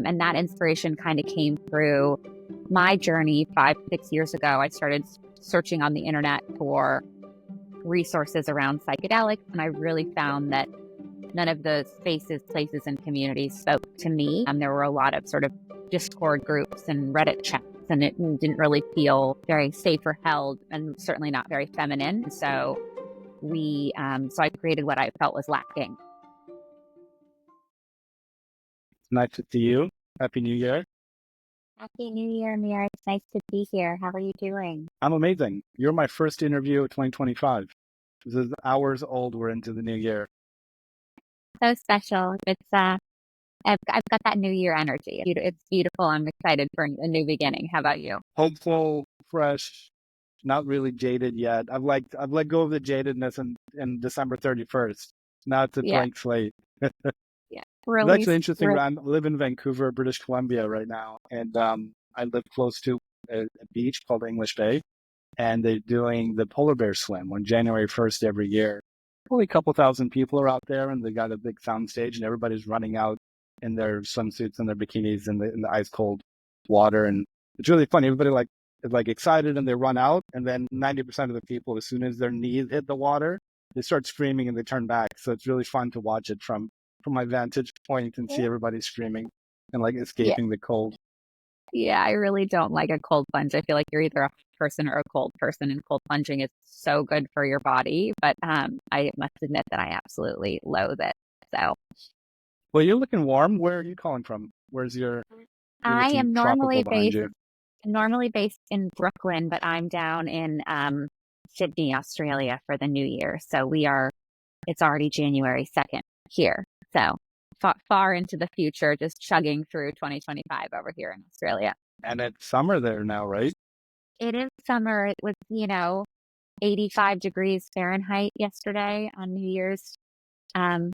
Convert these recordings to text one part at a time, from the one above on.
And that inspiration kind of came through my journey 5, 6 years ago. I started searching on the internet for resources around psychedelics, and I really found that none of the spaces, places, and communities spoke to me. There were a lot of sort of Discord groups and Reddit chats, and it didn't really feel very safe or held, and certainly not very feminine. So I created what I felt was lacking. Nice to see you. Happy New Year. Happy New Year, Mira. It's nice to be here. How are you doing? I'm amazing. You're my first interview of 2025. This is hours old. We're into the new year. So special. I've got that New Year energy. It's beautiful. I'm excited for a new beginning. How about you? Hopeful, fresh, not really jaded yet. I've let go of the jadedness in December 31st. Now it's a blank slate. Yeah. It's actually interesting. I live in Vancouver, British Columbia right now, and I live close to a beach called English Bay, and they're doing the polar bear swim on January 1st every year. Only a couple thousand people are out there, and they got a big sound stage, and everybody's running out in their swimsuits and their bikinis in the ice cold water, and it's really funny. Everybody is excited, and they run out, and then 90% of the people, as soon as their knees hit the water, they start screaming and they turn back. So it's really fun to watch it from my vantage point and see everybody screaming and escaping the cold. Yeah, I really don't like a cold plunge. I feel like you're either a hot person or a cold person, and cold plunging is so good for your body. But I must admit that I absolutely loathe it. So, well, you're looking warm. Where are you calling from? Where's your? I am normally based in Brooklyn, but I'm down in Sydney, Australia for the New Year. So it's already January 2nd here. So far into the future, just chugging through 2025 over here in Australia. And it's summer there now, right? It is summer. It was, 85 degrees Fahrenheit yesterday on New Year's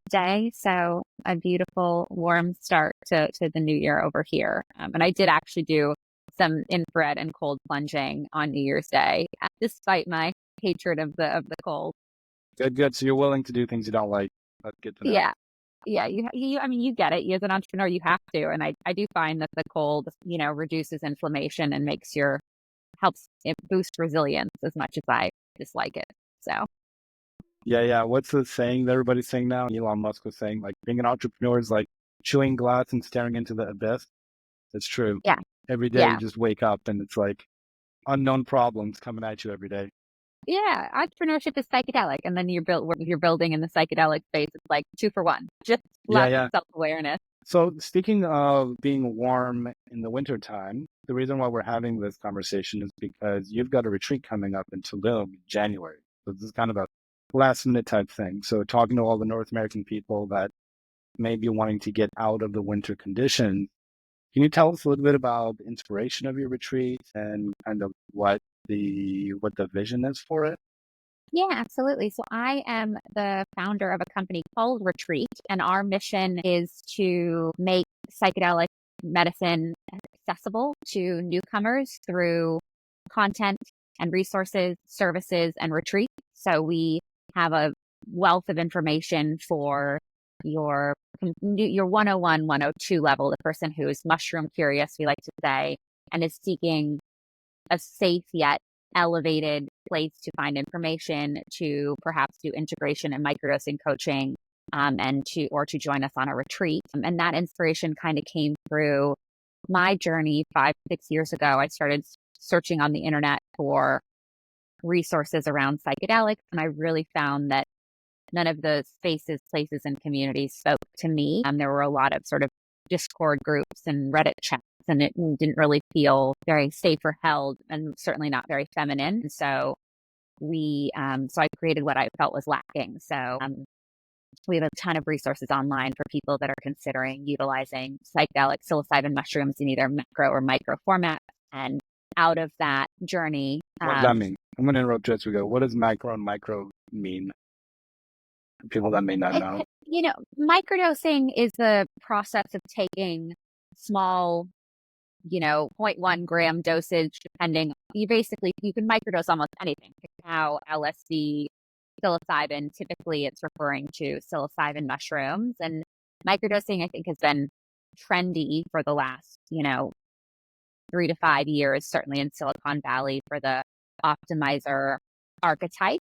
Day. So a beautiful warm start to the new year over here. And I did actually do some infrared and cold plunging on New Year's Day, despite my hatred of the cold. Good. So you're willing to do things you don't like. That's good to know. Yeah. You get it. You, as an entrepreneur, you have to. And I do find that the cold, reduces inflammation and helps it boost resilience as much as I dislike it. So. Yeah. What's the saying that everybody's saying now? Elon Musk was saying, being an entrepreneur is like chewing glass and staring into the abyss. It's true. Yeah. Every day you just wake up and it's like unknown problems coming at you every day. Yeah, entrepreneurship is psychedelic, and then you're building in the psychedelic space. It's like 2 for 1, just lots of self-awareness. So speaking of being warm in the wintertime, the reason why we're having this conversation is because you've got a retreat coming up in Tulum in January. So this is kind of a last minute type thing. So talking to all the North American people that may be wanting to get out of the winter conditions, can you tell us a little bit about the inspiration of your retreat and kind of what the vision is for it? Yeah, absolutely. So I am the founder of a company called Retreat, and our mission is to make psychedelic medicine accessible to newcomers through content and resources, services, and retreats. So we have a wealth of information for your 101, 102 level, the person who is mushroom curious, we like to say, and is seeking a safe yet elevated place to find information, to perhaps do integration and microdosing coaching, and to join us on a retreat. And that inspiration kind of came through my journey 5, 6 years ago. I started searching on the internet for resources around psychedelics, and I really found that none of the spaces, places, and communities spoke to me. There were a lot of sort of Discord groups and Reddit chats, and it didn't really feel very safe or held, and certainly not very feminine. So I created what I felt was lacking. So we have a ton of resources online for people that are considering utilizing psychedelic psilocybin mushrooms in either macro or micro format. And out of that journey, what does that mean? I'm going to interrupt you as we go. What does macro and micro mean? People that may not know. Microdosing is the process of taking small, 0.1 gram dosage, depending. You can microdose almost anything. Cacao, LSD, psilocybin. Typically, it's referring to psilocybin mushrooms. And microdosing, I think, has been trendy for the last, 3 to 5 years, certainly in Silicon Valley for the optimizer archetype.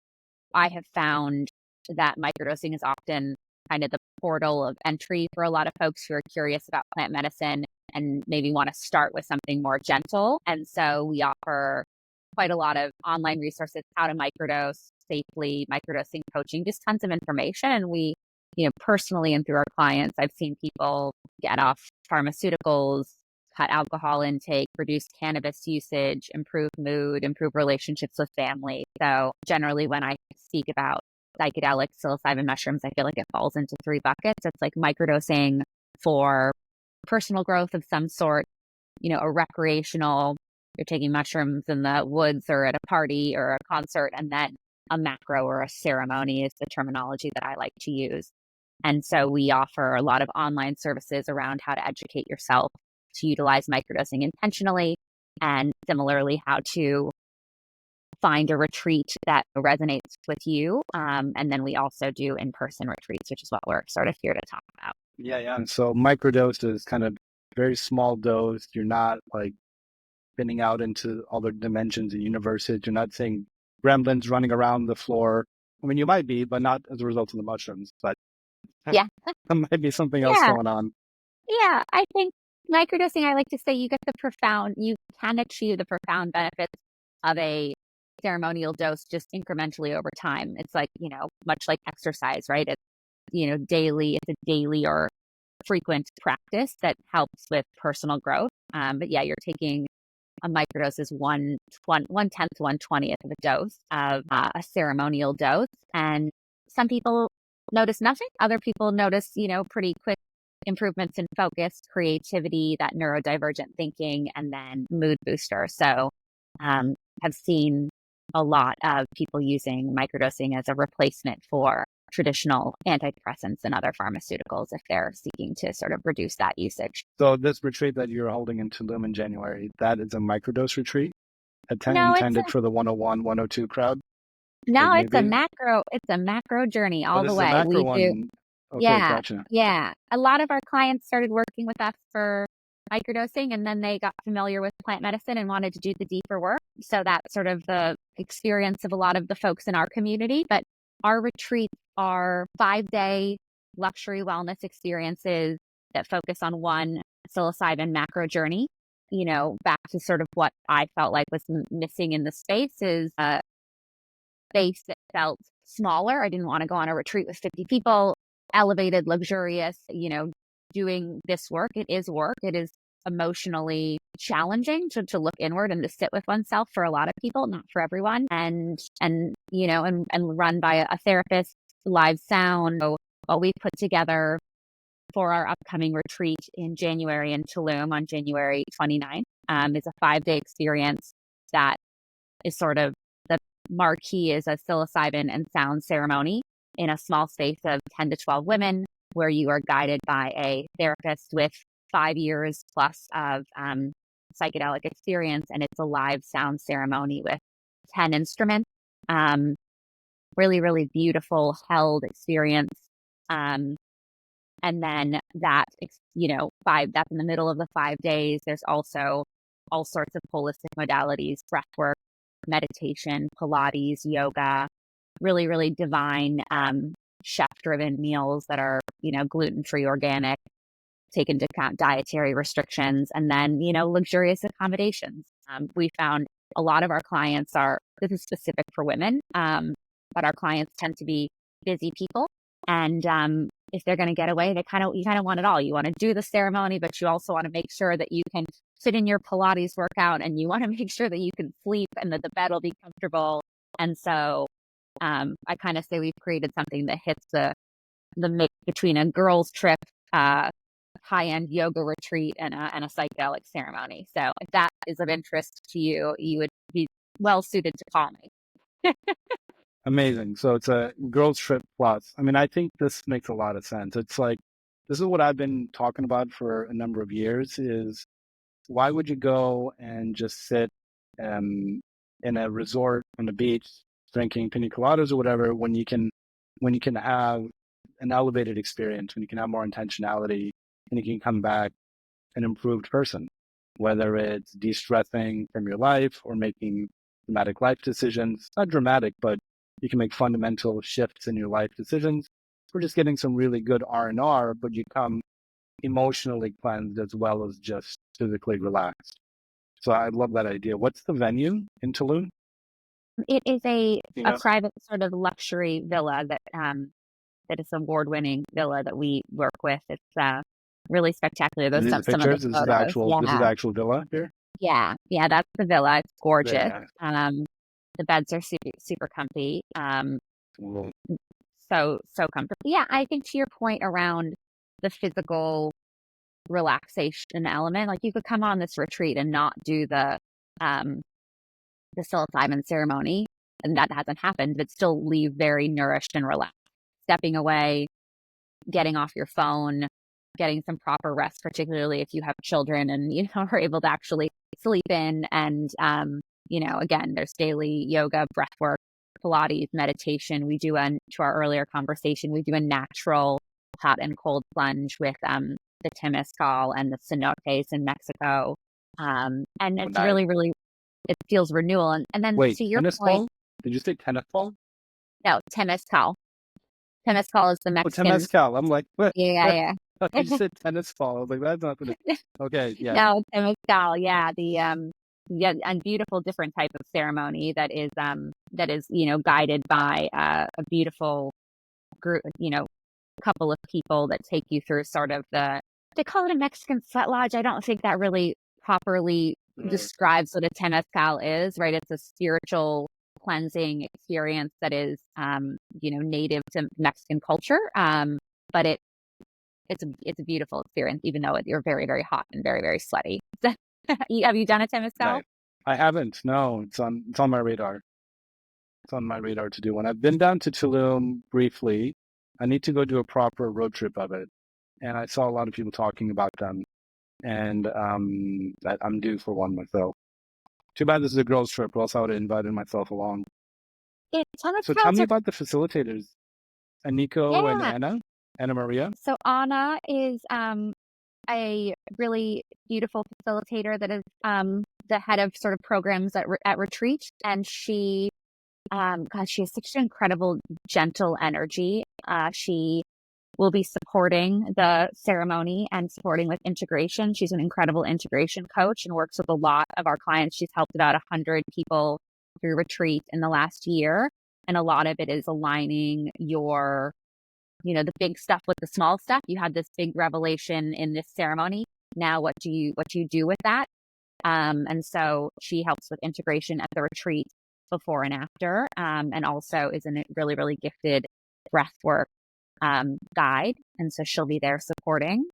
I have found that microdosing is often kind of the portal of entry for a lot of folks who are curious about plant medicine and maybe want to start with something more gentle. And so we offer quite a lot of online resources, how to microdose safely, microdosing coaching, just tons of information. And we, personally and through our clients, I've seen people get off pharmaceuticals, cut alcohol intake, reduce cannabis usage, improve mood, improve relationships with family. So generally when I speak about psychedelic psilocybin mushrooms, I feel like it falls into three buckets. It's like microdosing for personal growth of some sort, a recreational, you're taking mushrooms in the woods or at a party or a concert, and then a macro or a ceremony is the terminology that I like to use. And so we offer a lot of online services around how to educate yourself to utilize microdosing intentionally, and similarly how to find a retreat that resonates with you. And then we also do in-person retreats, which is what we're sort of here to talk about. Yeah. And so microdose is kind of very small dose. You're not like spinning out into other dimensions and universes. You're not seeing gremlins running around the floor. I mean, you might be, but not as a result of the mushrooms. But Yeah. there might be something else Yeah. going on. Yeah. I think microdosing, I like to say you can achieve the profound benefits of a ceremonial dose just incrementally over time. It's like, much like exercise, right? It's, it's a daily or frequent practice that helps with personal growth. But yeah, you're taking a microdose is 1/10, 1/20th of a dose of a ceremonial dose. And some people notice nothing. Other people notice, pretty quick improvements in focus, creativity, that neurodivergent thinking, and then mood booster. So have seen a lot of people using microdosing as a replacement for traditional antidepressants and other pharmaceuticals if they're seeking to sort of reduce that usage. So this retreat that you're holding in Tulum in January, that is a microdose retreat No, intended for the 101, 102 crowd? No, Maybe? it's a macro journey all this the is a way. macro one. Okay, Yeah, gotcha. yeah. A lot of our clients started working with us for microdosing, and then they got familiar with plant medicine and wanted to do the deeper work. So that's sort of the experience of a lot of the folks in our community. But our retreats are 5-day luxury wellness experiences that focus on one psilocybin macro journey. Back to sort of what I felt like was missing in the space is space that felt smaller. I didn't want to go on a retreat with 50 people, elevated, luxurious, doing this work. It is work. It is emotionally challenging to look inward and to sit with oneself for a lot of people, not for everyone. And run by a therapist, live sound. So what we put together for our upcoming retreat in January in Tulum on January 29th is a 5-day experience that is sort of the marquee is a psilocybin and sound ceremony in a small space of 10 to 12 women where you are guided by a therapist with 5 years plus of psychedelic experience. And it's a live sound ceremony with 10 instruments. Really, really beautiful held experience. And then that's in the middle of the 5 days. There's also all sorts of holistic modalities, breath work, meditation, Pilates, yoga, really, really divine, chef-driven meals that are, gluten-free, organic, take into account dietary restrictions, and then, luxurious accommodations. We found a lot of our clients this is specific for women, but our clients tend to be busy people. And if they're going to get away, you kind of want it all. You want to do the ceremony, but you also want to make sure that you can sit in your Pilates workout, and you want to make sure that you can sleep and that the bed will be comfortable. And so I kind of say we've created something that hits the mix between a girls' trip, high-end yoga retreat, and a psychedelic ceremony. So if that is of interest to you, you would be well suited to call me. Amazing. So it's a girls trip plus. I mean, I think this makes a lot of sense. It's like, this is what I've been talking about for a number of years is why would you go and just sit in a resort on the beach drinking pina coladas or whatever when you can have an elevated experience, when you can have more intentionality and you can come back an improved person, whether it's de-stressing from your life or making dramatic life decisions. Not dramatic, but you can make fundamental shifts in your life decisions. We're just getting some really good R&R, but you come emotionally cleansed as well as just physically relaxed. So I love that idea. What's the venue in Tulum? It is a Yeah. private sort of luxury villa that is award-winning villa that we work with. It's really spectacular. Those These are are some of the pictures. This is the photos. actual. This is the actual villa here. Yeah, that's the villa. It's Very gorgeous. nice. The beds are super comfy. Well, So comfortable. Yeah, I think to your point around the physical relaxation element, like you could come on this retreat and not do um the psilocybin ceremony, and that hasn't happened, but still leave very nourished and relaxed. Stepping away, getting off your phone, getting some proper rest, particularly if you have children and are able to actually sleep in. And again, there's daily yoga, breath work, Pilates, meditation. We do to our earlier conversation, we do a natural hot and cold plunge with the temescal and the cenotes in Mexico. And it's nice. really, really, it feels renewal. And then Wait, to your tennis point, ball? Did you say tennis ball? no, temescal. Temescal is the Oh, Mexican. temescal. I'm like, what? Yeah. You said tennis ball. I was like, that's not gonna. Okay, yeah. No, temescal. Yeah, and beautiful different type of ceremony that is guided by a beautiful group, couple of people that take you through sort of they call it a Mexican sweat lodge. I don't think that really properly describes what a temescal is, right? It's a spiritual cleansing experience that is, native to Mexican culture. But it's a beautiful experience, even though you're very, very hot and very, very sweaty. Have you done a temescal? Nice. I haven't. No, it's on my radar. It's on my radar to do one. I've been down to Tulum briefly. I need to go do a proper road trip of it. And I saw a lot of people talking about them. And that I'm due for one myself. Too bad this is a girls' trip, or else I would have invited myself along. So tell me about the facilitators, Aniko and Anna Maria. So Anna is a really beautiful facilitator that is the head of sort of programs at retreat, and she she has such an incredible gentle energy. She will be supporting the ceremony and supporting with integration. She's an incredible integration coach and works with a lot of our clients. She's helped about 100 people through retreat in the last year, and a lot of it is aligning your the big stuff with the small stuff. You had this big revelation in this ceremony. Now, what do you do with that? And so she helps with integration at the retreat before and after, and also is a really, really gifted breathwork guide. And so she'll be there supporting.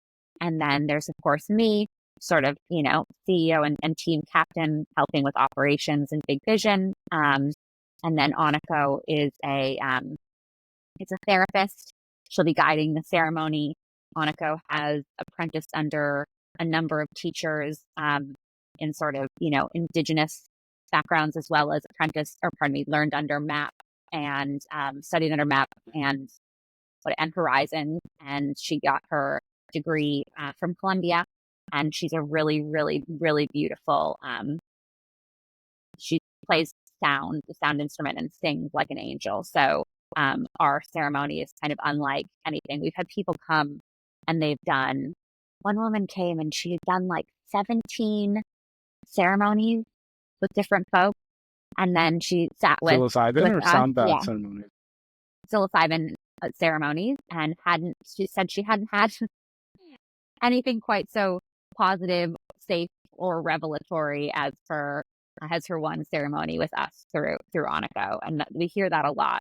And then there's, of course, me, sort of, CEO and team captain, helping with operations and big vision. And then Aniko is it's a therapist. She'll be guiding the ceremony. Aniko has apprenticed under a number of teachers in sort of, indigenous backgrounds, as well as learned under MAP and studied under MAP and Horizon. And she got her degree from Columbia. And she's a really, really, really beautiful. She plays the sound instrument, and sings like an angel. So our ceremony is kind of unlike anything. We've had people come and one woman came and she had done like 17 ceremonies with different folks. And then she sat with psilocybin or us, sound bath ceremonies? Psilocybin ceremonies, and she said she hadn't had anything quite so positive, safe, or revelatory as her one ceremony with us through Aniko. And we hear that a lot.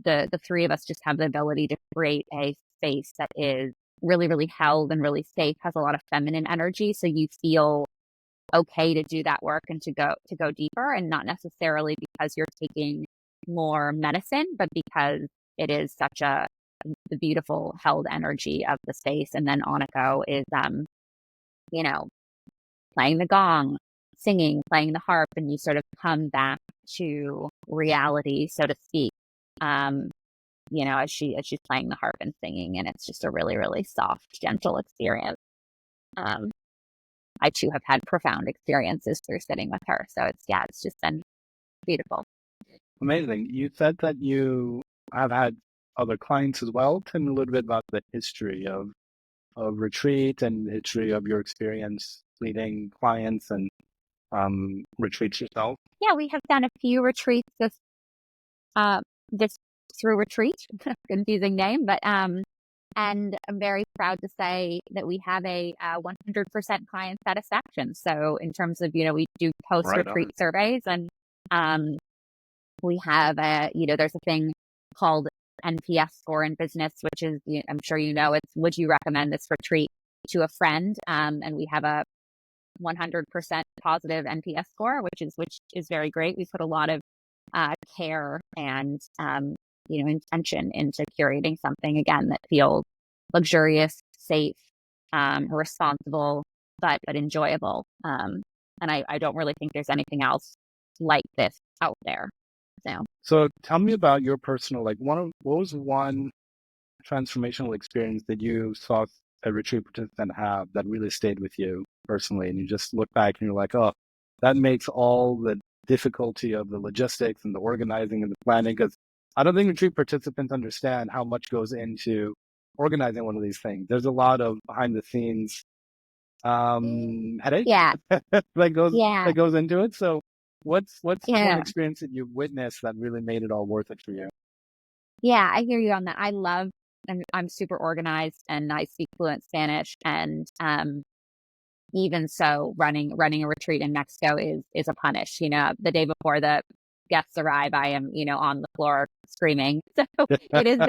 The three of us just have the ability to create a space that is really, really held and really safe, has a lot of feminine energy. So you feel okay to do that work and to go deeper, and not necessarily because you're taking more medicine, but because it is such the beautiful held energy of the space. And then Aniko is, playing the gong, singing, playing the harp, and you sort of come back to reality, so to speak. as she's playing the harp and singing, and it's just a really, really soft, gentle experience. I too have had profound experiences through sitting with her. So it's just been beautiful. Amazing. You said that you have had other clients as well. Tell me a little bit about the history of retreat and the history of your experience leading clients and retreats yourself. Yeah, we have done a few retreats this through retreat, confusing name, but and I'm very proud to say that we have a 100% client satisfaction. So in terms of, we do post-retreat surveys, and we have there's a thing called NPS score in business, which is, I'm sure it's, would you recommend this retreat to a friend? And we have a 100% positive NPS score, which is very great. We put a lot of care and intention into curating something, again, that feels luxurious, safe, responsible, but enjoyable. And I don't really think there's anything else like this out there. So tell me about your personal, what was one transformational experience that you saw a retreat participant have that really stayed with you personally, and you just look back and you're like, oh, that makes all the difficulty of the logistics and the organizing and the planning, because I don't think retreat participants understand how much goes into organizing one of these things. There's a lot of behind the scenes headache that goes into it. So what's one experience that you've witnessed that really made it all worth it for you? Yeah, I hear you on that. I'm super organized and I speak fluent Spanish, and even so, running a retreat in Mexico is a punish. The day before the guests arrive, I am on the floor screaming. So it is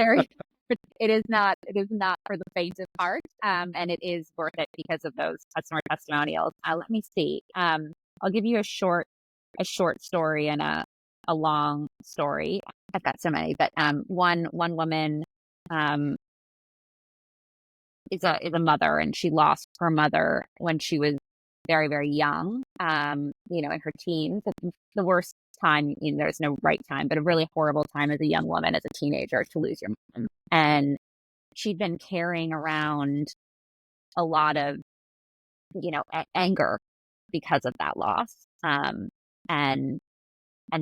it is not for the faint of heart, and it is worth it because of those customer testimonials. Let me see. I'll give you a short story and a long story. I've got so many, but one woman is a mother, and she lost her mother when she was very, very young, in her teens. It's the worst time, there's no right time, but a really horrible time as a young woman, as a teenager, to lose your mom. And she'd been carrying around a lot of, anger because of that loss. And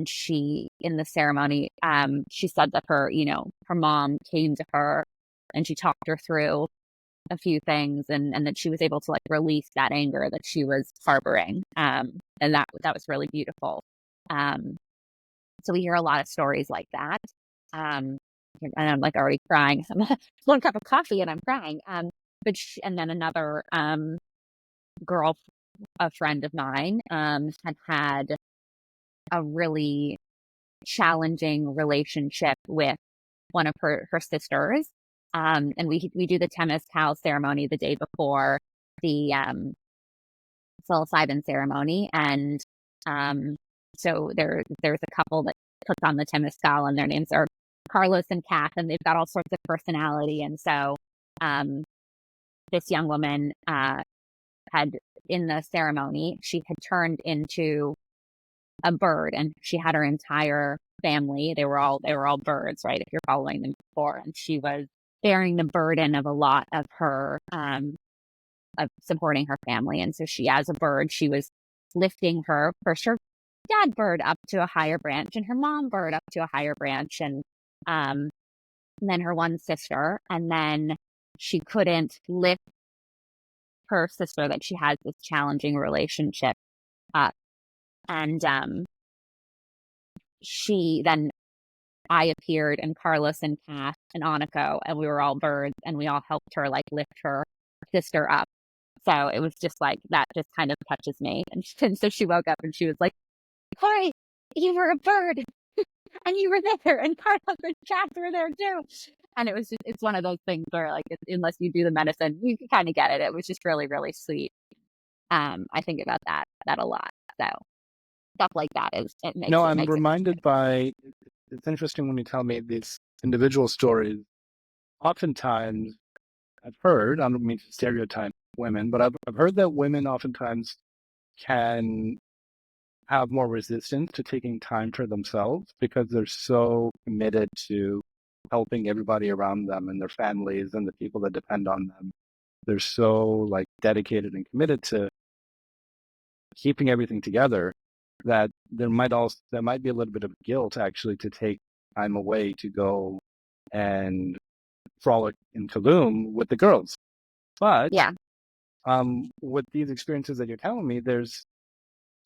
she, in the ceremony, she said that her mom came to her and she talked her through a few things, and that she was able to release that anger that she was harboring. And that was really beautiful. So we hear a lot of stories like that. And I'm already crying. I'm one cup of coffee and I'm crying. And then another girl, a friend of mine, had a really challenging relationship with one of her sisters. And we do the Temazcal ceremony the day before the psilocybin ceremony. And so there's a couple that took on the Temazcal, and their names are Carlos and Kath, and they've got all sorts of personality. And so this young woman had, in the ceremony, she had turned into a bird, and she had her entire family. They were all birds, right? If you're following them before, and she was bearing the burden of a lot of her, of supporting her family. And so she, as a bird, she was lifting her dad bird up to a higher branch, and her mom bird up to a higher branch, and then her one sister. And then she couldn't lift her sister that she has this challenging relationship up. And I appeared, and Carlos and Kath and Aniko, and we were all birds, and we all helped her lift her sister up. So it was just that just kind of touches me. And so she woke up and she was like, Cori, you were a bird and you were there, and Carlos and Kath were there too. And it was just, it's one of those things where unless you do the medicine, you can kind of get it. It was just really, really sweet. I think about that a lot. So stuff like that I'm reminded by, it's interesting when you tell me these individual stories. Oftentimes, I've heard, I don't mean to stereotype women, but I've heard that women oftentimes can have more resistance to taking time for themselves because they're so committed to helping everybody around them and their families and the people that depend on them. They're so like dedicated and committed to keeping everything together that there might be a little bit of guilt actually to take time away to go and frolic in Tulum with the girls. But Yeah. with these experiences that you're telling me, there's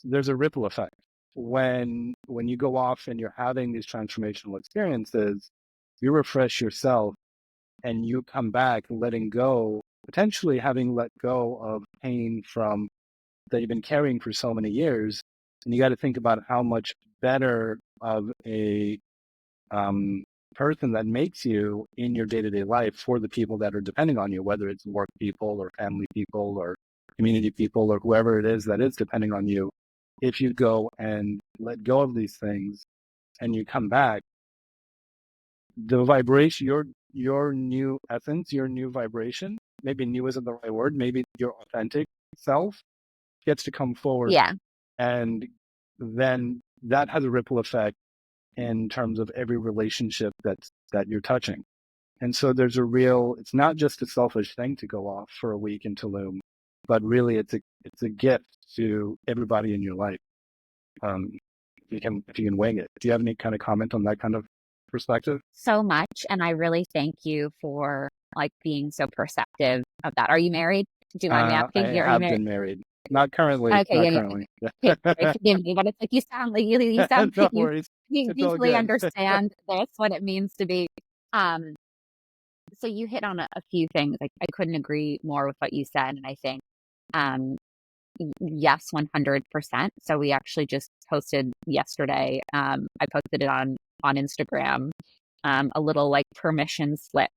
a ripple effect. When you go off and you're having these transformational experiences, you refresh yourself and you come back letting go, potentially having let go of pain from that you've been carrying for so many years. And you got to think about how much better of a person that makes you in your day-to-day life for the people that are depending on you, whether it's work people or family people or community people or whoever it is that is depending on you. If you go and let go of these things and you come back, the vibration, your new essence, your new vibration, maybe new isn't the right word, maybe your authentic self gets to come forward. Yeah. And then that has a ripple effect in terms of every relationship that you're touching. And so there's it's not just a selfish thing to go off for a week in Tulum, but really it's a gift to everybody in your life. If you can wing it. Do you have any kind of comment on that kind of perspective? So much. And I really thank you for like being so perceptive of that. Are you married? Do you mind me I asking? Are you have married? been married. Not currently. Okay, Not yeah, currently. yeah. Okay, forgive me, but it's like you sound like you sound No you worries. you It's all deeply good. understand this, what it means to be. Um, so you hit on a few things. Like I couldn't agree more with what you said, and I think um yes, 100%. So we actually just posted yesterday. I posted it on Instagram, a little like permission slip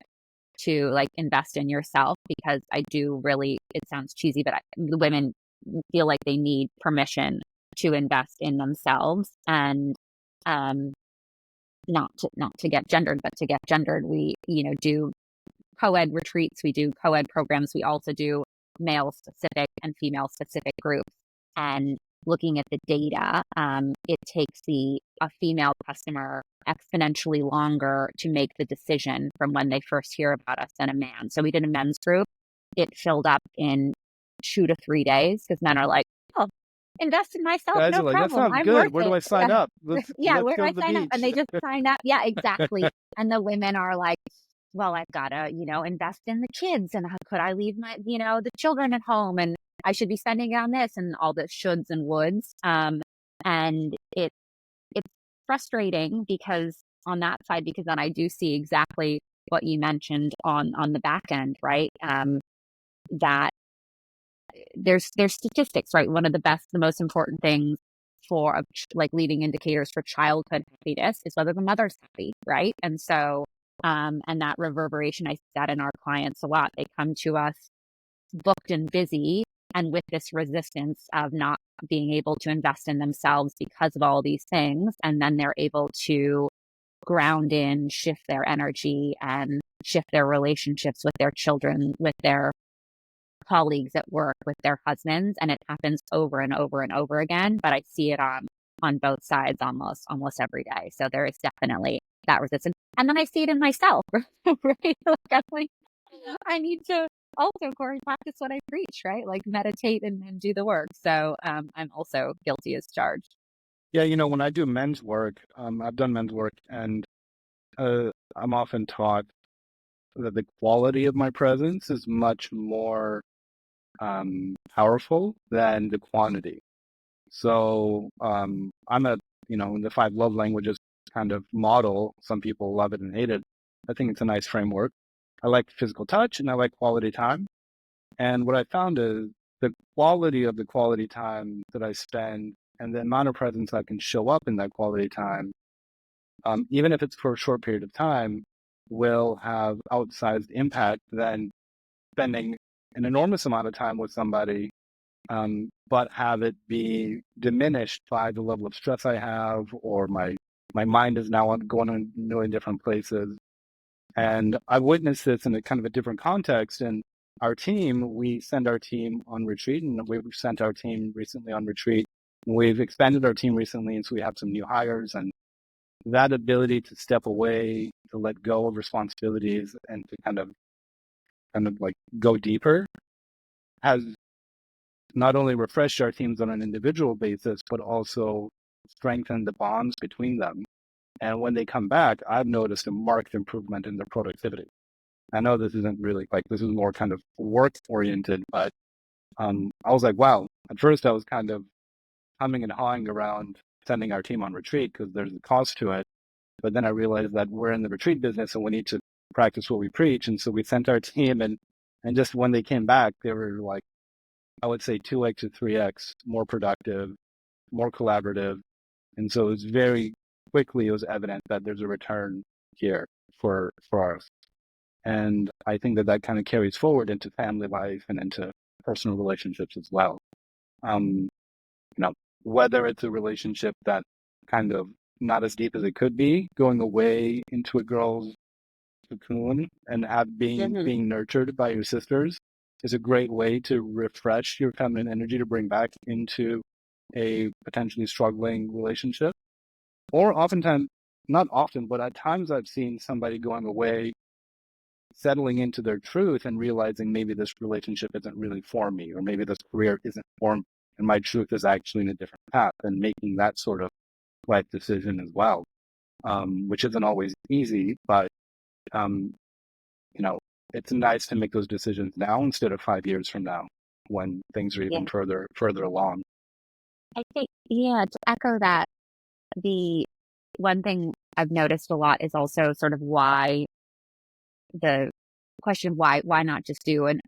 to like invest in yourself because I do really. It sounds cheesy, but the women feel like they need permission to invest in themselves and um not to get gendered, but to get gendered. We do co-ed retreats, we do co-ed programs, we also do male specific and female specific groups. And looking at the data, it takes a female customer exponentially longer to make the decision from when they first hear about us than a man. So we did a men's group. It filled up in 2 to 3 days because men are like, oh, invest in myself, Guys no are like, that problem. sounds I'm good. worth Where do it. I sign Yeah. up? Yeah, Let's where do go I to the sign up? And beach. they just sign up. Yeah, exactly. And the women are like, well, I've got to, invest in the kids. And how could I leave the children at home? And I should be spending it on this and all the shoulds and woulds. And it's frustrating because on that side, because then I do see exactly what you mentioned on the back end, right? That there's statistics, right? One of the most important things for like leading indicators for childhood happiness is whether the mother's happy, right? And so, and that reverberation, I see that in our clients a lot. They come to us booked and busy, and with this resistance of not being able to invest in themselves because of all these things, and then they're able to ground in, shift their energy, and shift their relationships with their children, with their colleagues at work, with their husbands, and it happens over and over and over again. But I see it on both sides almost every day. So there is definitely that resistance, and then I see it in myself, right? Like I need to also, of course, practice what I preach, right? Like meditate and do the work. So I'm also guilty as charged. Yeah, when I do men's work, I've done men's work, and I'm often taught that the quality of my presence is much more powerful than the quantity. So I'm the 5 love languages kind of model. Some people love it and hate it. I think it's a nice framework. I like physical touch and I like quality time. And what I found is the quality of the quality time that I spend and the amount of presence I can show up in that quality time, even if it's for a short period of time, will have outsized impact than spending an enormous amount of time with somebody, but have it be diminished by the level of stress I have, or my mind is now going in a million different places. And I've witnessed this in a kind of a different context. And we send our team on retreat, and we've sent our team recently on retreat. We've expanded our team recently, and so we have some new hires, and that ability to step away, to let go of responsibilities, and to kind of like go deeper has not only refreshed our teams on an individual basis, but also strengthened the bonds between them. And when they come back, I've noticed a marked improvement in their productivity. I know this isn't really like, this is more kind of work oriented, but I was like, wow. At first I was kind of humming and hawing around sending our team on retreat because there's a cost to it. But then I realized that we're in the retreat business and we need to practice what we preach. And so we sent our team, and just when they came back, they were like, I would say 2x to 3x more productive, more collaborative. And so it was very quickly, it was evident that there's a return here for us. And I think that kind of carries forward into family life and into personal relationships as well. You know, whether it's a relationship that kind of not as deep as it could be, going away into a girl's cocoon and being nurtured by your sisters is a great way to refresh your feminine energy to bring back into a potentially struggling relationship. Or oftentimes, not often, but at times I've seen somebody going away, settling into their truth and realizing maybe this relationship isn't really for me, or maybe this career isn't for me, and my truth is actually in a different path, and making that sort of life decision as well, which isn't always easy, but you know, it's nice to make those decisions now instead of 5 years from now when things are even further along. I think, to echo that, the one thing I've noticed a lot is also sort of why the question, why not just do an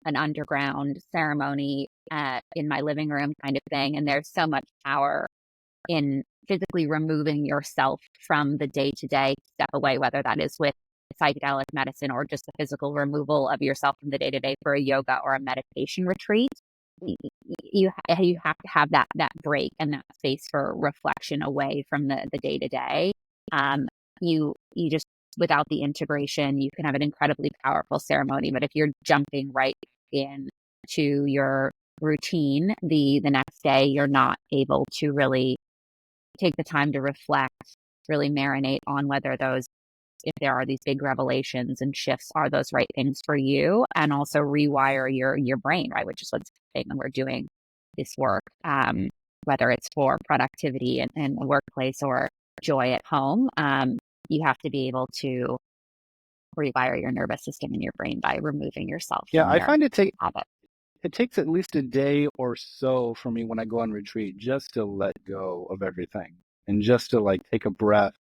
underground ceremony in my living room kind of thing. And there's so much power in physically removing yourself from the day-to-day step away, whether that is with psychedelic medicine or just the physical removal of yourself from the day-to-day for a yoga or a meditation retreat. You have to have that break and that space for reflection away from the day-to-day. You just, without the integration, you can have an incredibly powerful ceremony, but if you're jumping right in to your routine the next day, you're not able to really take the time to reflect, really marinate on whether those, if there are these big revelations and shifts, are those right things for you, and also rewire your brain, right? Which is what's happening when we're doing this work, whether it's for productivity in the workplace or joy at home. You have to be able to rewire your nervous system and your brain by removing yourself Yeah, from I your find it habit. it takes at least a day or so for me when I go on retreat just to let go of everything and just to like take a breath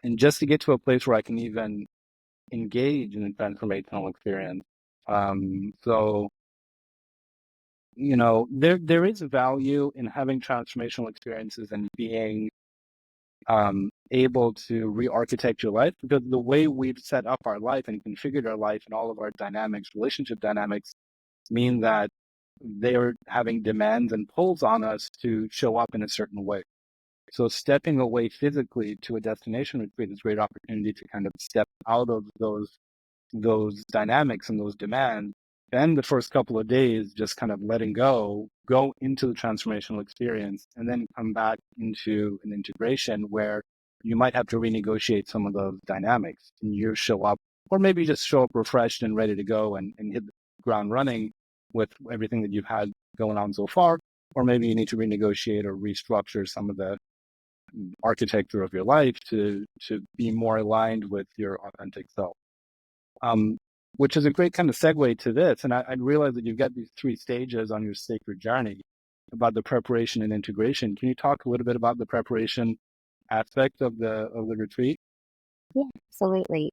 and just to get to a place where I can even engage in a transformational experience. So, there is value in having transformational experiences and being able to re-architect your life, because the way we've set up our life and configured our life and all of our dynamics, relationship dynamics, mean that they are having demands and pulls on us to show up in a certain way. So stepping away physically to a destination retreat is a great opportunity to kind of step out of those dynamics and those demands. And the first couple of days, just kind of letting go into the transformational experience, and then come back into an integration where you might have to renegotiate some of those dynamics, and you show up, or maybe just show up refreshed and ready to go and hit the ground running with everything that you've had going on so far. Or maybe you need to renegotiate or restructure some of the architecture of your life to be more aligned with your authentic self. Which is a great kind of segue to this. And I realize that you've got these 3 stages on your sacred journey about the preparation and integration. Can you talk a little bit about the preparation aspect of the retreat? Yeah, absolutely.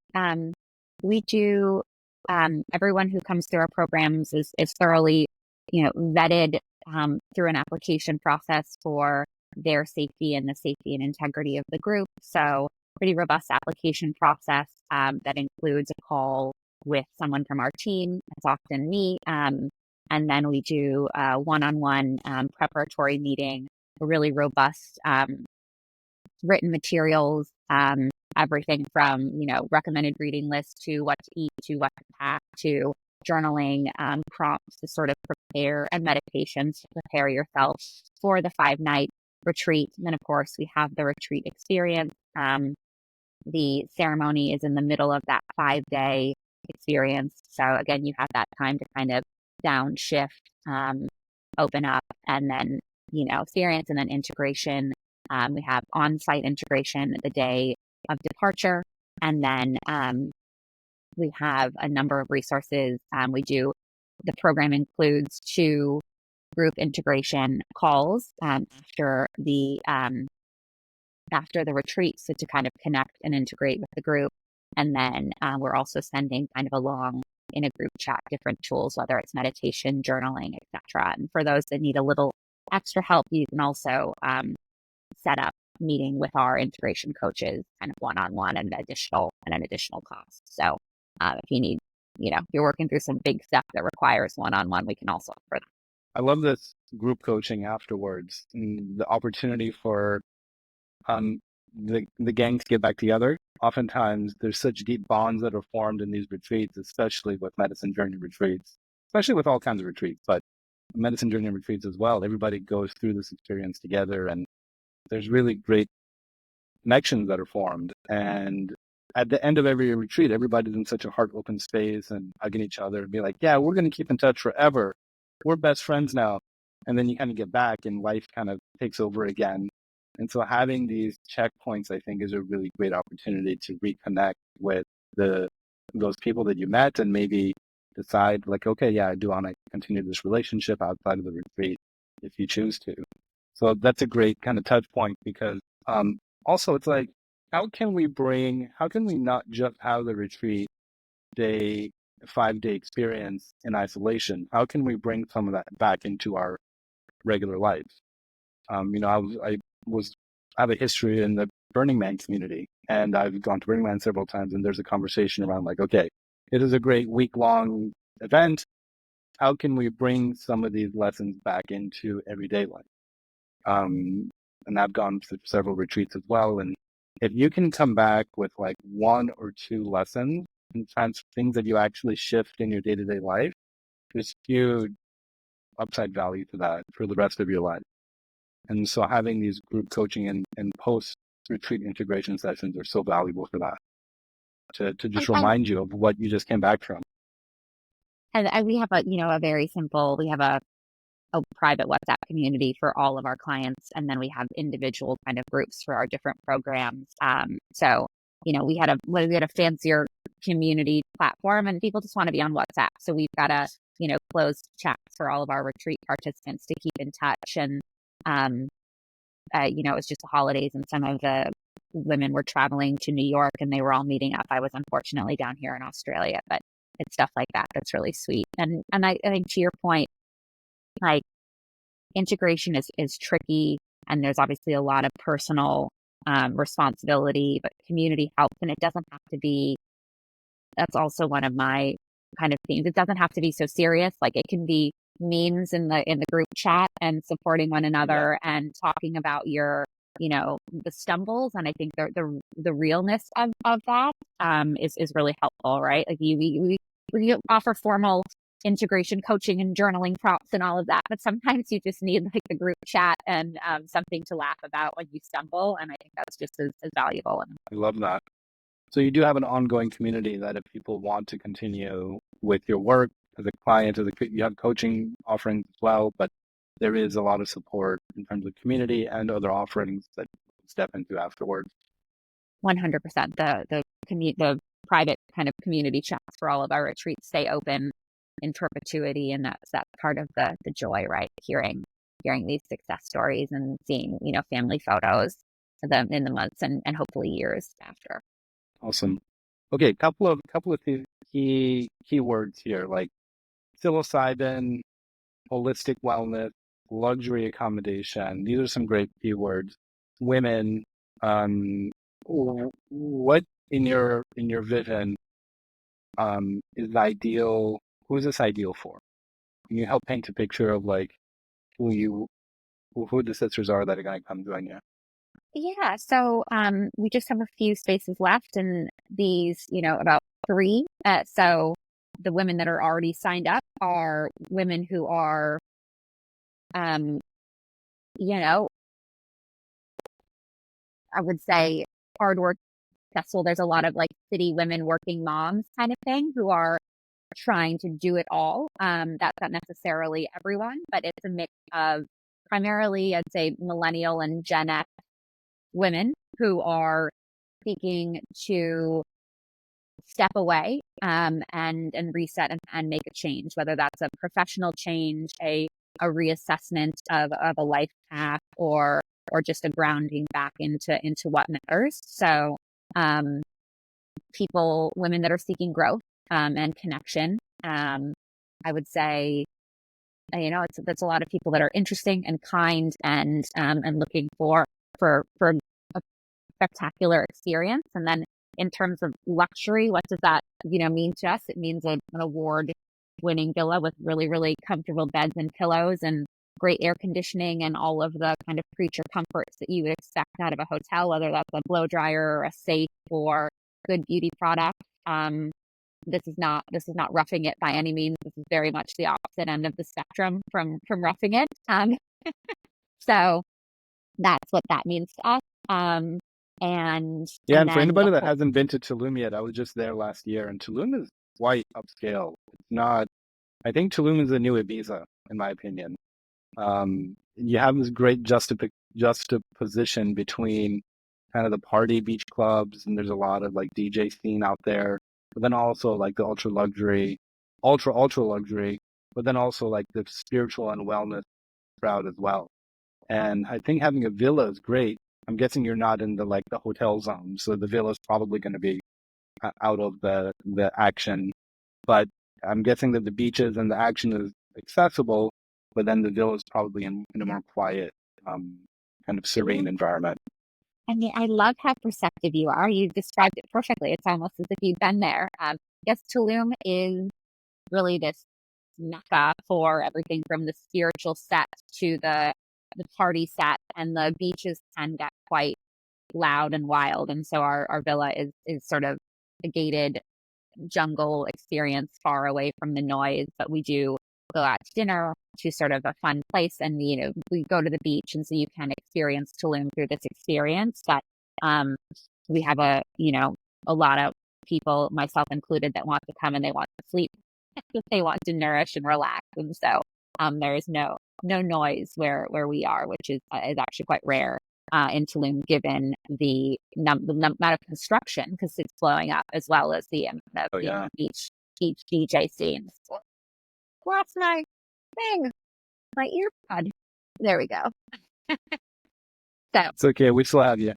We do, everyone who comes through our programs is thoroughly, vetted through an application process for their safety and the safety and integrity of the group. So pretty robust application process that includes a call with someone from our team. It's often me. And then we do a one-on-one preparatory meeting, a really robust written materials, everything from, recommended reading lists to what to eat, to what to pack, to journaling, prompts to sort of prepare, and meditations to prepare yourself for the 5 nights. retreat. And then, of course, we have the retreat experience. The ceremony is in the middle of that 5-day experience. So again, you have that time to kind of downshift, open up, and then, experience, and then integration. We have on-site integration the day of departure. And then we have a number of resources. The program includes 2 group integration calls after the retreat, so to kind of connect and integrate with the group. And then we're also sending kind of along in a group chat different tools, whether it's meditation, journaling, etc. And for those that need a little extra help, you can also set up meeting with our integration coaches, kind of one-on-one, and an additional cost. So if you need, if you're working through some big stuff that requires one-on-one, we can also offer that. I love this group coaching afterwards, and the opportunity for the gang to get back together. Oftentimes, there's such deep bonds that are formed in these retreats, especially with medicine journey retreats, especially with all kinds of retreats, but medicine journey retreats as well. Everybody goes through this experience together, and there's really great connections that are formed. And at the end of every retreat, everybody's in such a heart open space and hugging each other and be like, yeah, we're going to keep in touch forever. We're best friends now. And then you kind of get back and life kind of takes over again. And so having these checkpoints, I think, is a really great opportunity to reconnect with those people that you met and maybe decide like, okay, yeah, I do want to continue this relationship outside of the retreat if you choose to. So that's a great kind of touch point, because also it's like, how can we not just have the retreat 5-day experience in isolation? How can we bring some of that back into our regular life? I have a history in the Burning Man community, and I've gone to Burning Man several times, and there's a conversation around like, okay, it is a great week-long event. How can we bring some of these lessons back into everyday life? And I've gone through several retreats as well. And if you can come back with like 1 or 2 lessons and things that you actually shift in your day-to-day life, there's huge upside value to that for the rest of your life. And so having these group coaching and post-retreat integration sessions are so valuable for that, to just remind you of what you just came back from. And we have we have a private WhatsApp community for all of our clients. And then we have individual kind of groups for our different programs. So, we had a fancier community platform, and people just want to be on WhatsApp. So we've got a, closed chat for all of our retreat participants to keep in touch. And, it was just the holidays, and some of the women were traveling to New York and they were all meeting up. I was unfortunately down here in Australia, but it's stuff like that that's really sweet. And I think, to your point, like, integration is tricky, and there's obviously a lot of personal responsibility, but community helps. And it doesn't have to be, that's also one of my kind of themes. It doesn't have to be so serious. Like, it can be memes in the group chat and supporting one another and talking about your, the stumbles. And I think the realness of that is really helpful, right? Like, we offer formal integration coaching and journaling prompts and all of that, but sometimes you just need like the group chat and something to laugh about when you stumble, and I think that's just as valuable. I love that. So you do have an ongoing community that if people want to continue with your work as a client, you have coaching offerings as well, but there is a lot of support in terms of community and other offerings that you step into afterwards. 100%. The private kind of community chats for all of our retreats stay open in perpetuity, and that's part of the joy, right? Hearing these success stories and seeing family photos of them in the months and hopefully years after. Awesome. Okay, couple of key words here, like psilocybin, holistic wellness, luxury accommodation. These are some great keywords. Women. What in your vision is ideal? Who is this ideal for? Can you help paint a picture of like who the sisters are that are going to come join you? Yeah. So we just have a few spaces left, and these, about 3. So the women that are already signed up are women who are, I would say, hard work successful. There's a lot of like city women, working moms kind of thing who are trying to do it all. That's not necessarily everyone, but it's a mix of primarily, I'd say, millennial and Gen X women who are seeking to step away and reset and make a change, whether that's a professional change, a reassessment of a life path, or just a grounding back into what matters. So women that are seeking growth and connection. I would say, that's a lot of people that are interesting and kind and looking for a spectacular experience. And then in terms of luxury, what does that, mean to us? It means an award-winning villa with really, really comfortable beds and pillows and great air conditioning and all of the kind of creature comforts that you would expect out of a hotel, whether that's a blow dryer or a safe or good beauty product. This is not roughing it by any means. This is very much the opposite end of the spectrum from roughing it. So that's what that means to us. And for anybody that hasn't been to Tulum yet, I was just there last year, and Tulum is quite upscale. It's not. I think Tulum is the new Ibiza, in my opinion. You have this great juxtaposition between kind of the party beach clubs, and there's a lot of like DJ scene out there, but then also like the ultra luxury, but then also like the spiritual and wellness crowd as well. And I think having a villa is great. I'm guessing you're not in the hotel zone, so the villa is probably going to be out of the action. But I'm guessing that the beaches and the action is accessible, but then the villa is probably in a more quiet, kind of serene environment. I mean, I love how perceptive you are. You described it perfectly. It's almost as if you've been there. Yes, Tulum is really this mecca for everything from the spiritual set to the party set, and the beaches can get quite loud and wild. And so our villa is sort of a gated jungle experience far away from the noise, but we do go out to dinner to sort of a fun place, and we go to the beach, and so you can experience Tulum through this experience. But we have a lot of people, myself included, that want to come and they want to sleep, they want to nourish and relax, and so there is no noise where we are, which is actually quite rare in Tulum, given the amount of construction, because it's blowing up, as well as the amount of beach DJ scenes. What's my thing? My earpod. There we go. So it's okay. We still have you.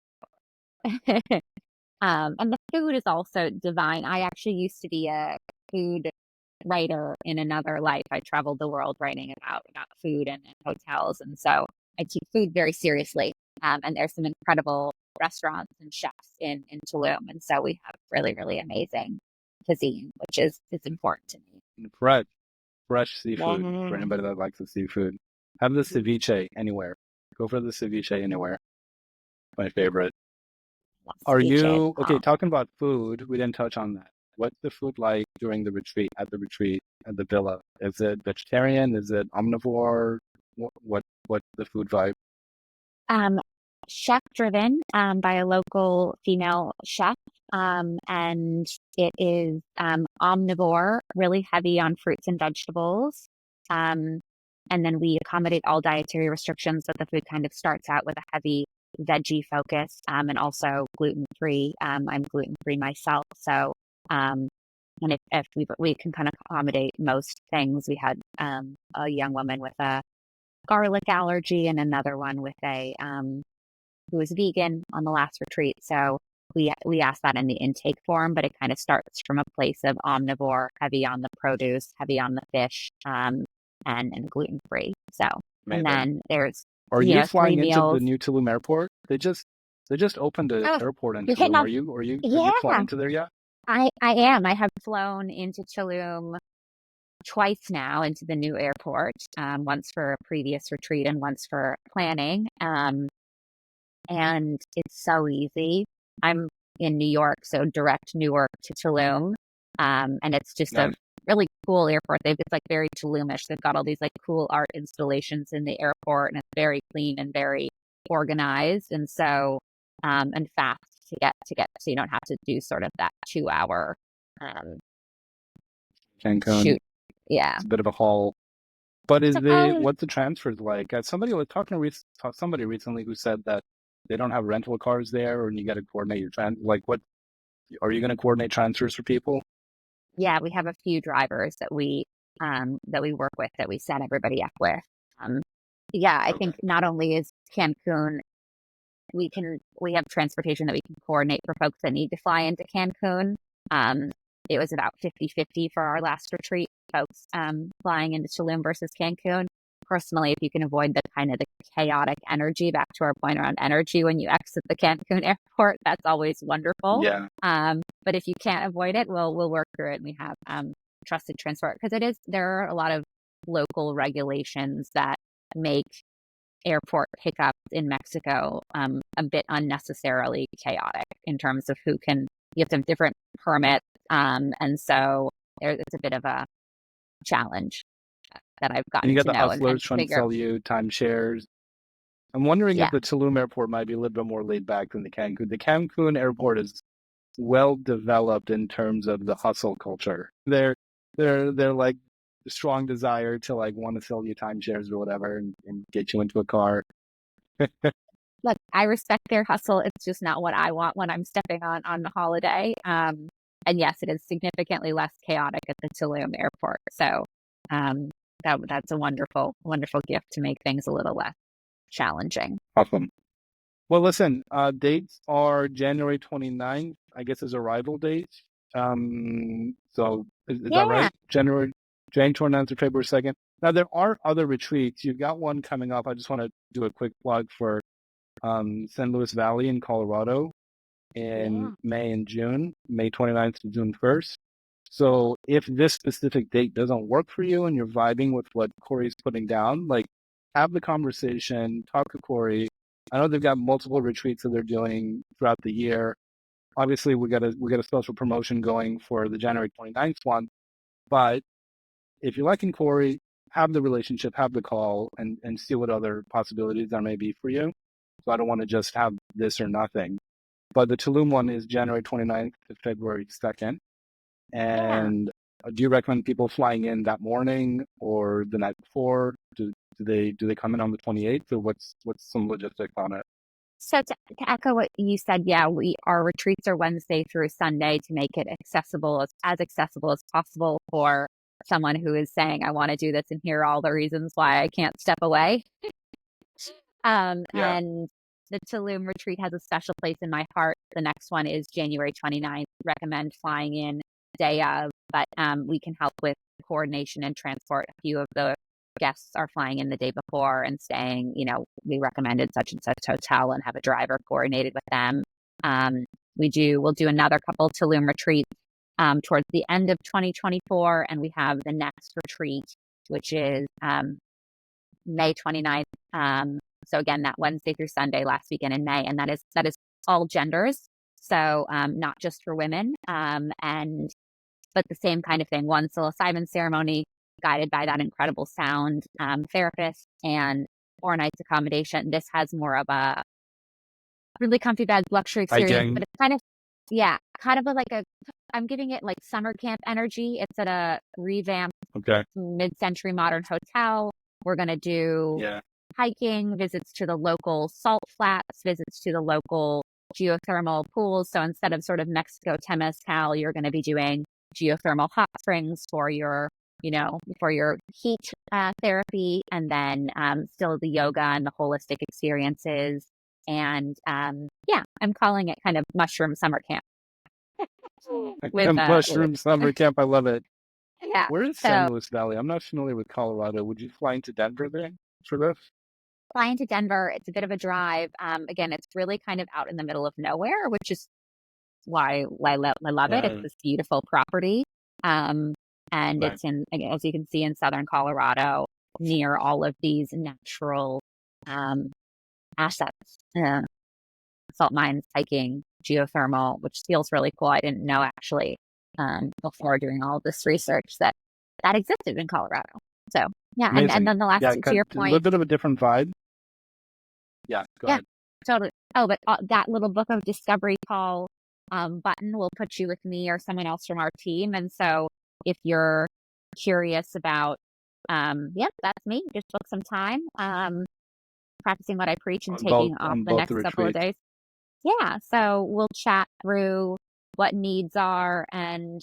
And the food is also divine. I actually used to be a food writer in another life. I traveled the world writing about food and hotels, and so I take food very seriously. And there's some incredible restaurants and chefs in Tulum, and so we have really, really amazing cuisine, which is important to me. Fresh seafood for anybody that likes the seafood. Have the ceviche anywhere. Go for the ceviche anywhere. My favorite. Are you okay? Talking about food, we didn't touch on that. What's the food like during the retreat, at the villa? Is it vegetarian? Is it omnivore? What's the food vibe? Chef driven by a local female chef, and it is omnivore, really heavy on fruits and vegetables, and then we accommodate all dietary restrictions, but the food kind of starts out with a heavy veggie focus, and also gluten-free. I'm gluten-free myself, so and if we can kind of accommodate most things. We had a young woman with a garlic allergy and another one with who was vegan on the last retreat. So we asked that in the intake form, but it kind of starts from a place of omnivore, heavy on the produce, heavy on the fish, and gluten-free. So, amazing. And then there's Are you flying into the new Tulum airport? They just opened an airport in Tulum. Are you flying into there yet? I am. I have flown into Tulum twice now, into the new airport, once for a previous retreat and once for planning. And it's so easy. I'm in New York, so direct Newark to Tulum. And it's just a really cool airport. It's like very Tulumish. They've got all these like cool art installations in the airport, and it's very clean and very organized. And so and fast to get so you don't have to do sort of that 2 hour Cancun. shoot. Yeah. It's a bit of a haul. But So what's the transfers like? Somebody was talking to somebody recently who said that they don't have rental cars there, and you got to coordinate your like what are you going to coordinate transfers for people? yeah, we have a few drivers that we work with, that we set everybody up with. Yeah, I think not only is Cancun, we have transportation that we can coordinate for folks that need to fly into Cancun. It was about 50-50 for our last retreat, folks flying into Tulum versus Cancun. Personally, if you can avoid the kind of the chaotic energy, back to our point around energy when you exit the Cancun airport, that's always wonderful. Yeah. But if you can't avoid it, we'll work through it. And we have trusted transport, because there are a lot of local regulations that make airport pickups in Mexico a bit unnecessarily chaotic in terms of you have to have different permits. And so it's a bit of a challenge that I've gotten And you got to the know hustlers and trying to figure. sell you timeshares. I'm wondering Yeah. if the Tulum airport might be a little bit more laid back than the Cancun. The Cancun airport is well developed in terms of the hustle culture. They're like a strong desire to like want to sell you timeshares or whatever and get you into a car. Look, I respect their hustle. It's just not what I want when I'm stepping on the holiday. And yes, it is significantly less chaotic at the Tulum airport. So that's a wonderful, wonderful gift to make things a little less challenging. Awesome. Well, listen, dates are January 29th, I guess, is arrival date. So is that right? January 29th to February 2nd. Now, there are other retreats. You've got one coming up. I just want to do a quick plug for San Luis Valley in Colorado in May and June, May 29th to June 1st. So if this specific date doesn't work for you and you're vibing with what Cori's putting down, like have the conversation, talk to Cori. I know they've got multiple retreats that they're doing throughout the year. Obviously, we got a special promotion going for the January 29th one. But if you're liking Cori, have the relationship, have the call, and see what other possibilities there may be for you. So I don't want to just have this or nothing. But the Tulum one is January 29th to February 2nd. And do you recommend people flying in that morning or the night before? Do they come in on the 28th, or what's some logistics on it? So to echo what you said, yeah, our retreats are Wednesday through Sunday to make it accessible as possible for someone who is saying, I want to do this, and here are all the reasons why I can't step away. And the Tulum retreat has a special place in my heart. The next one is January 29th. Recommend flying in day of, but we can help with coordination and transport. A few of the guests are flying in the day before and staying, we recommended such and such hotel and have a driver coordinated with them. We'll do another couple Tulum retreats towards the end of 2024, and we have the next retreat, which is May 29th. So again, that Wednesday through Sunday, last weekend in May, and that is all genders. So not just for women, but the same kind of thing. One psilocybin ceremony guided by that incredible sound therapist, and 4 nights accommodation. This has more of a really comfy bed luxury experience, but it's kind of I'm giving it like summer camp energy. It's at a revamped mid-century modern hotel. We're going to do hiking, visits to the local salt flats, visits to the local geothermal pools. So instead of sort of Mexico Temazcal, you're going to be doing geothermal hot springs for your heat therapy, and then still the yoga and the holistic experiences. And I'm calling it kind of mushroom summer camp. Mushroom summer camp. I love it. Yeah. Where is San Luis Valley? I'm not familiar with Colorado. Would you fly into Denver then for this? Fly into Denver. It's a bit of a drive. Again, it's really kind of out in the middle of nowhere, which is why I love it. It's this beautiful property. And it's as you can see, in southern Colorado, near all of these natural assets, salt mines, hiking, geothermal, which feels really cool. I didn't know actually before doing all of this research that existed in Colorado. So and then the last to your point, a little bit of a different vibe. Yeah, go ahead. Totally. Oh, but that little book of discovery call button will put you with me or someone else from our team. And so if you're curious about, yep, that's me. Just book some time, practicing what I preach and taking off on the both the next couple of retreats. days. Yeah. So we'll chat through what needs are and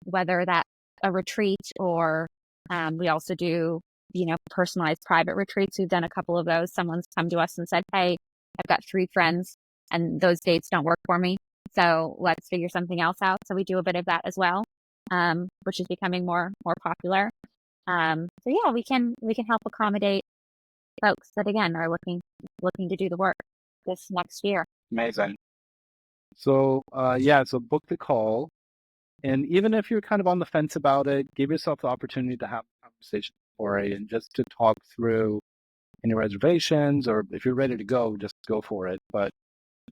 whether that's a retreat or we also do, personalized private retreats. We've done a couple of those. Someone's come to us and said, hey, I've got 3 friends and those dates don't work for me. So let's figure something else out. So we do a bit of that as well, which is becoming more popular. So yeah, we can help accommodate folks that again are looking to do the work this next year. Amazing. So so book the call. And even if you're kind of on the fence about it, give yourself the opportunity to have a conversation for it and just to talk through any reservations, or if you're ready to go, just go for it. But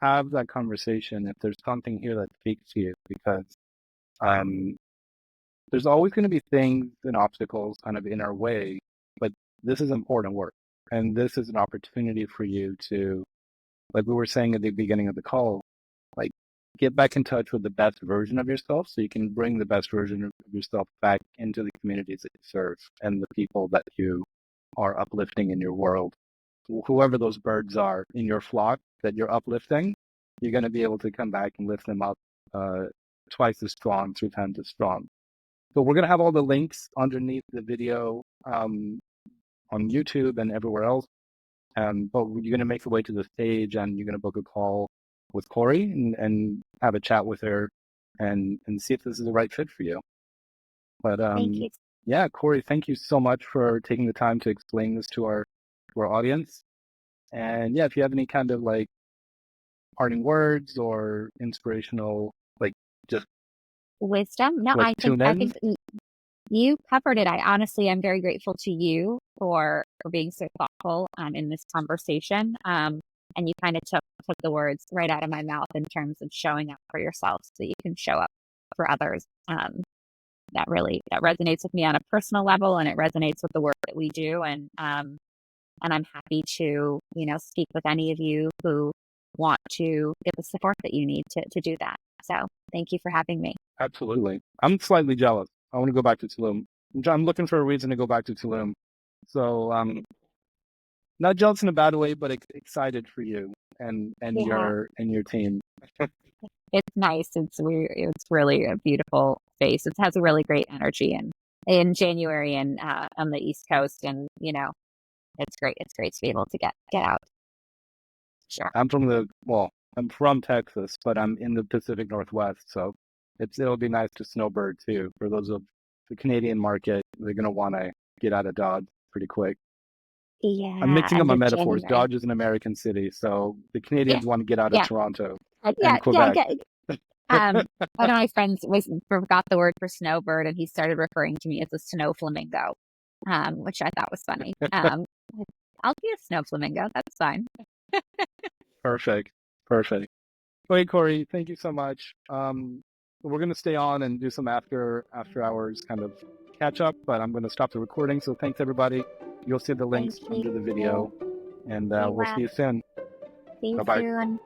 have that conversation if there's something here that speaks to you, because there's always going to be things and obstacles kind of in our way, but this is important work. And this is an opportunity for you to, like we were saying at the beginning of the call, like get back in touch with the best version of yourself so you can bring the best version of yourself back into the communities that you serve and the people that you are uplifting in your world. Whoever those birds are in your flock that you're uplifting, you're going to be able to come back and lift them up twice as strong, 3 times as strong. So we're going to have all the links underneath the video on YouTube and everywhere else. But you're going to make your way to the stage and you're going to book a call with Cori and have a chat with her and see if this is the right fit for you. But Thank you. yeah, Cori, thank you so much for taking the time to explain this to our audience. And yeah, if you have any kind of like parting words or inspirational, like just Wisdom. No, like I think you covered it. I honestly am very grateful to you for being so thoughtful in this conversation. And you kind of took the words right out of my mouth in terms of showing up for yourself so that you can show up for others. That resonates with me on a personal level, and it resonates with the work that we do. And I'm happy to, speak with any of you who want to get the support that you need to do that. So thank you for having me. Absolutely. I'm slightly jealous. I want to go back to Tulum. I'm looking for a reason to go back to Tulum. So not jealous in a bad way, but excited for you and Yeah. your team. It's nice. It's really a beautiful space. It has a really great energy and in January and on the East Coast, and it's great. It's great to be able to get out. Sure. I'm from Texas, but I'm in the Pacific Northwest, so it'll be nice to snowbird too. For those of the Canadian market, they're gonna want to get out of Dodge pretty quick. Yeah, I'm mixing up end my of metaphors. January. Dodge is an American city, so the Yeah, Canadians want to get out of yeah, Toronto yeah, and yeah. Quebec. One of my friends forgot the word for snowbird, and he started referring to me as a snow flamingo, which I thought was funny. I'll be a snow flamingo. That's fine. Perfect. Okay, Cori, thank you so much. We're going to stay on and do some after hours kind of catch up, but I'm going to stop the recording. So thanks everybody. You'll see the links Thank under the you. video, and we'll see you soon. See you Bye-bye. soon.